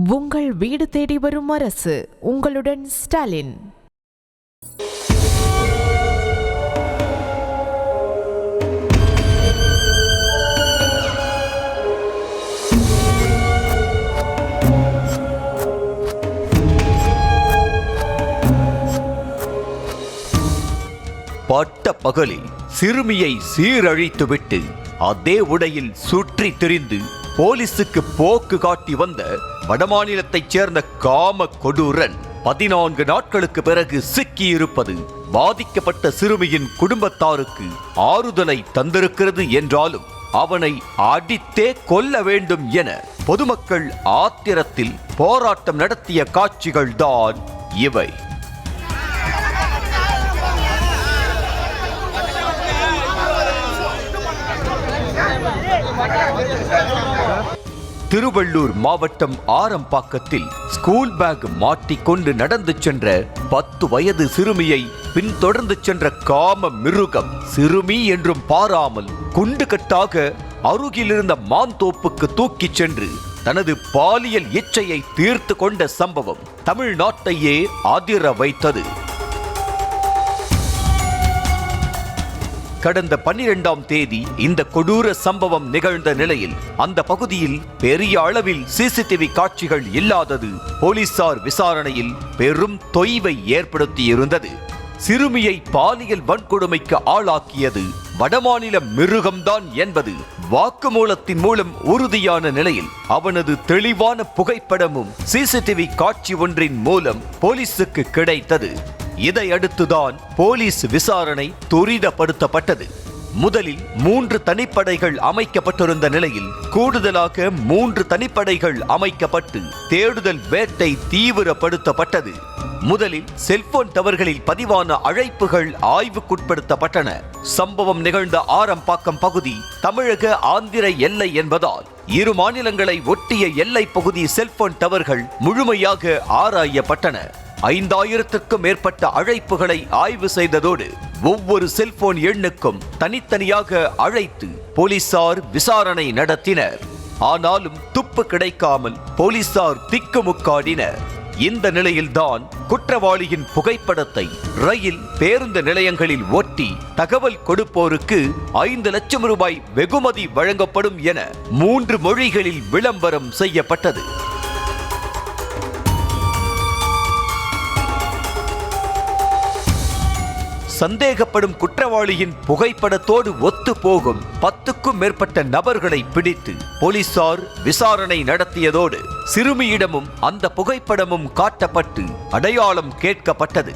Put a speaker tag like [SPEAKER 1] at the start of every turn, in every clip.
[SPEAKER 1] உங்கள் வீடு தேடி வரும் அரசு. உங்களுடன் ஸ்டாலின்.
[SPEAKER 2] பட்ட பகலில் சிறுமியை சீரழித்துவிட்டு அதே உடையில் சுற்றி திரிந்து போலீசுக்கு போக்கு காட்டி வந்த வடமாநிலத்தைச் சேர்ந்த காம கொடூரன் 14 நாட்களுக்கு பிறகு சிக்கியிருப்பது பாதிக்கப்பட்ட சிறுமியின் குடும்பத்தாருக்கு ஆறுதலை தந்திருக்கிறது என்றாலும் அவனை அடித்தே கொல்ல வேண்டும் என பொதுமக்கள் ஆத்திரத்தில் போராட்டம் நடத்திய காட்சிகள்தான் இவை. திருவள்ளூர் மாவட்டம் ஆரம்பாக்கத்தில் ஸ்கூல் பேக் மாட்டிக்கொண்டு நடந்து சென்ற 10 வயது சிறுமியை பின்தொடர்ந்து சென்ற காம மிருகம் சிறுமி என்றும் பாராமல் குண்டுகட்டாக அருகிலிருந்த மாந்தோப்புக்கு தூக்கிச் சென்று தனது பாலியல் இச்சையை தீர்த்து கொண்ட சம்பவம் தமிழ்நாட்டையே அதிர வைத்தது. கடந்த 12ஆம் தேதி இந்த கொடூர சம்பவம் நிகழ்ந்த நிலையில் அந்த பகுதியில் பெரிய அளவில் சிசிடிவி காட்சிகள் இல்லாதது போலீசார் விசாரணையில் பெரும் தொய்வை ஏற்படுத்தியிருந்தது. சிறுமியை பாலியல் வன்கொடுமைக்கு ஆளாக்கியது வடமாநில மிருகம்தான் என்பது வாக்குமூலத்தின் மூலம் உறுதியான நிலையில் அவனது தெளிவான புகைப்படமும் சிசிடிவி காட்சி ஒன்றின் மூலம் போலீசுக்கு கிடைத்தது. இதையடுத்துதான் போலீஸ் விசாரணை துரிதப்படுத்தப்பட்டது. முதலில் 3 தனிப்படைகள் அமைக்கப்பட்டிருந்த நிலையில் கூடுதலாக 3 தனிப்படைகள் அமைக்கப்பட்டு தேடுதல் வேட்டை தீவிரப்படுத்தப்பட்டது. முதலில் செல்போன் டவர்களில் பதிவான அழைப்புகள் ஆய்வுக்குட்படுத்தப்பட்டன. சம்பவம் நிகழ்ந்த ஆரம்பாக்கம் பகுதி தமிழக ஆந்திர எல்லை என்பதால் இரு மாநிலங்களை ஒட்டிய எல்லை பகுதி செல்போன் டவர்கள் முழுமையாக ஆராயப்பட்டன. 5000க்கும் மேற்பட்ட அழைப்புகளை ஆய்வு செய்ததோடு ஒவ்வொரு செல்போன் எண்ணுக்கும் தனித்தனியாக அழைத்து போலீசார் விசாரணை நடத்தினர். ஆனாலும் துப்பு கிடைக்காமல் போலீசார் திக்குமுக்காடினர். இந்த நிலையில்தான் குற்றவாளியின் புகைப்படத்தை ரயில் பேருந்து நிலையங்களில் ஒட்டி தகவல் கொடுப்போருக்கு 5 லட்சம் ரூபாய் வெகுமதி வழங்கப்படும் என 3 மொழிகளில் விளம்பரம் செய்யப்பட்டது. சந்தேகப்படும் குற்றவாளியின் புகைப்படத்தோடு ஒத்து போகும் 10க்கும் மேற்பட்ட நபர்களை பிடித்து போலீசார் விசாரணை நடத்தியதோடு சிறுமியிடமும் அந்த புகைப்படமும் காட்டப்பட்டு அடையாளம் கேட்கப்பட்டது.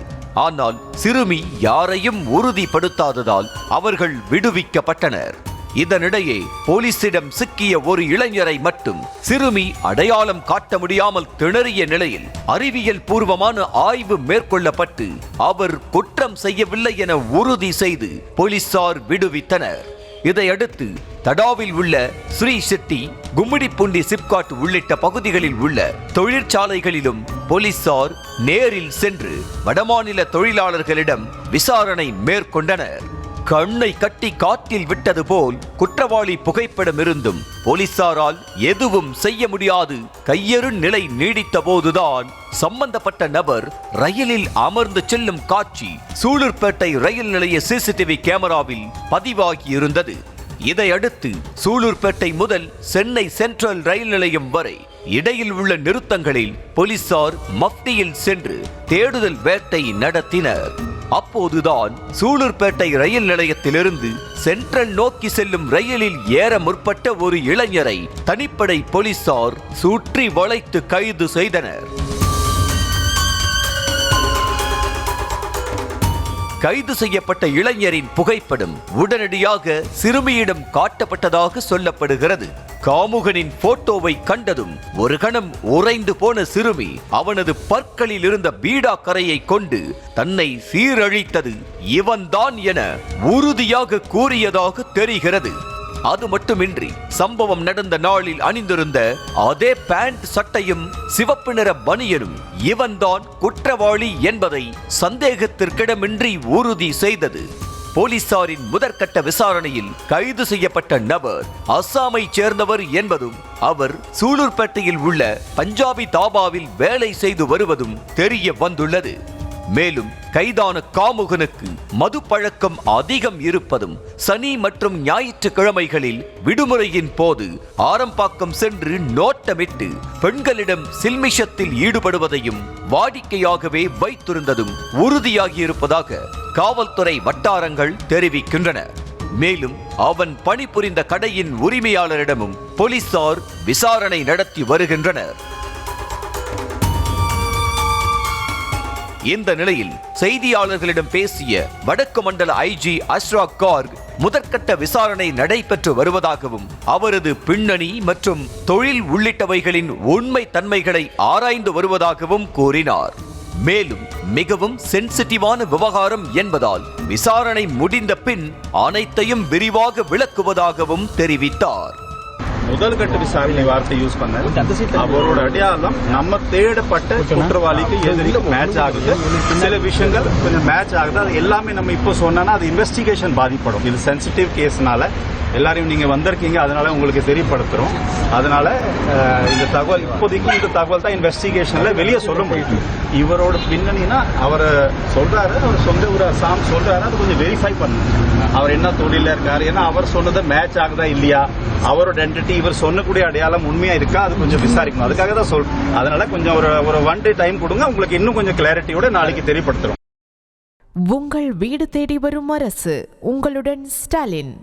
[SPEAKER 2] ஆனால் சிறுமி யாரையும் உறுதிப்படுத்தாததால் அவர்கள் விடுவிக்கப்பட்டனர். இதனிடையே போலீசிடம் சிக்கிய ஒரு இளைஞரை மட்டும் சிறுமி அடையாளம் காட்ட முடியாமல் திணறிய நிலையில் அறிவியல் பூர்வமான ஆய்வு மேற்கொள்ளப்பட்டு அவர் குற்றம் செய்யவில்லை என உறுதி செய்து போலீசார் விடுவித்தனர். இதையடுத்து தடாவில் உள்ள ஸ்ரீ செட்டி, கும்மிடிப்பூண்டி, சிப்காட் உள்ளிட்ட பகுதிகளில் உள்ள தொழிற்சாலைகளிலும் போலீசார் நேரில் சென்று வடமாநில தொழிலாளர்களிடம் விசாரணை மேற்கொண்டனர். கண்ணை கட்டி காற்றில் விட்டது போல் குற்றவாளி புகைப்படம் இருந்தும் போலீசாரால் எதுவும் செய்ய முடியாது கையறு நிலை நீடித்த போதுதான் சம்பந்தப்பட்ட நபர் ரயிலில் அமர்ந்து செல்லும் காட்சி சூலூர்பேட்டை ரயில் நிலைய சிசிடிவி கேமராவில் பதிவாகியிருந்தது. இதையடுத்து சூலூர்பேட்டை முதல் சென்னை சென்ட்ரல் ரயில் நிலையம் வரை இடையில் உள்ள நிறுத்தங்களில் போலீசார் மஃப்டியில் சென்று தேடுதல் வேட்டை நடத்தினர். அப்போதுதான் சூலூர்பேட்டை ரயில் நிலையத்திலிருந்து சென்ட்ரல் நோக்கி செல்லும் ரயிலில் ஏற முற்பட்ட ஒரு இளைஞரை தனிப்படை போலீசார் சுற்றி வளைத்து கைது செய்தனர். கைது செய்யப்பட்ட இளைஞரின் புகைப்படம் உடனடியாக சிறுமியிடம் காட்டப்பட்டதாக சொல்லப்படுகிறது. காமுகனின் போட்டோவை கண்டதும் ஒரு கணம் உறைந்து போன சிறுமி அவனது பற்களில் இருந்த பீடா கரையை கொண்டு தன்னை சீரழித்தது இவன்தான் என உறுதியாக கூறியதாக தெரிகிறது. அது மட்டுமின்றி சம்பவம் நடந்த நாளில் அணிந்திருந்த அதே பேண்ட் சட்டையும் சிவப்பு நிற பனியனும் இவன்தான் குற்றவாளி என்பதை சந்தேகத்திற்கிடமின்றி உறுதி செய்தது. போலீசாரின் முதற்கட்ட விசாரணையில் கைது செய்யப்பட்ட நபர் அஸ்ஸாமை சேர்ந்தவர் என்பதும் அவர் சூலூர்பேட்டையில் உள்ள பஞ்சாபி தாபாவில் வேலை செய்து வருவதும் தெரிய வந்துள்ளது. மேலும் கைதான காமுகனுக்கு மது பழக்கம் அதிகம் இருப்பதும் சனி மற்றும் ஞாயிற்றுக்கிழமைகளில் விடுமுறையின் போது ஆரம்பாக்கம் சென்று நோட்டமிட்டு பெண்களிடம் சில்மிஷத்தில் ஈடுபடுவதையும் வாடிக்கையாகவே வைத்திருந்ததும் உறுதியாகியிருப்பதாக காவல்துறை வட்டாரங்கள் தெரிவிக்கின்றன. மேலும் அவன் பணிபுரிந்த கடையின் உரிமையாளரிடமும் போலீசார் விசாரணை நடத்தி வருகின்றனர். இந்த நிலையில் செய்தியாளர்களிடம் பேசிய வடக்கு மண்டல ஐஜி அஷ்ராக் கார்க் முதற்கட்ட விசாரணை நடைபெற்று வருவதாகவும் அவரது பின்னணி மற்றும் தொழில் உள்ளிட்டவைகளின் உண்மை தன்மைகளை ஆராய்ந்து வருவதாகவும் கூறினார். மேலும் மிகவும் சென்சிட்டிவான விவகாரம் என்பதால் விசாரணை முடிந்த பின் அனைத்தையும் விரிவாக விளக்குவதாகவும் தெரிவித்தார்.
[SPEAKER 3] முதல் கட்ட விசாரணை வார்த்தை யூஸ் பண்ண அவரோட அடையாளம் நம்ம தேடப்பட்ட குற்றவாளிக்கு எதிரில் மேட்ச் ஆகுது. சில விஷயங்கள் கொஞ்சம் மேட்ச் ஆகுது. அது எல்லாமே நம்ம இப்போ சொன்னா அது இன்வெஸ்டிகேஷன் பாதிப்படும். இது சென்சிட்டிவ் கேஸ்னால எல்லாரையும் நீங்க வந்திருக்கீங்க, அதனால உங்களுக்கு தெரியப்படுத்துறோம். அதனால இந்த தகவல் இப்போதைக்கு இந்த தகவல் தான் இன்வெஸ்டிகேஷன்ல வெளியே சொல்ல முடியும். இவரோட பின்னணினா அவர் சொல்றாரு, அவர் சொந்த ஊர் அசாம் சொல்றாரு, அது கொஞ்சம் வெரிஃபை பண்ணணும். அவர் என்ன தொழில இருக்காரு, ஏன்னா அவர் சொன்னது மேட்ச் ஆகுதா இல்லையா, அவரோட ஐடென்டிட்டி இவர் சொன்னக்கூடிய அடையாளம் உண்மையா இருக்கா, அது கொஞ்சம் விசாரிக்கணும். அதுக்காக தான் அதனால கொஞ்சம் ஒரு 1 day டைம் கொடுங்க, உங்களுக்கு இன்னும் கொஞ்சம் கிளாரிட்டியோட நாளைக்கு தெரியப்படுத்துறோம்.
[SPEAKER 1] உங்கள் வீடு தேடி வரும் அரசு. உங்களுடன் ஸ்டாலின்.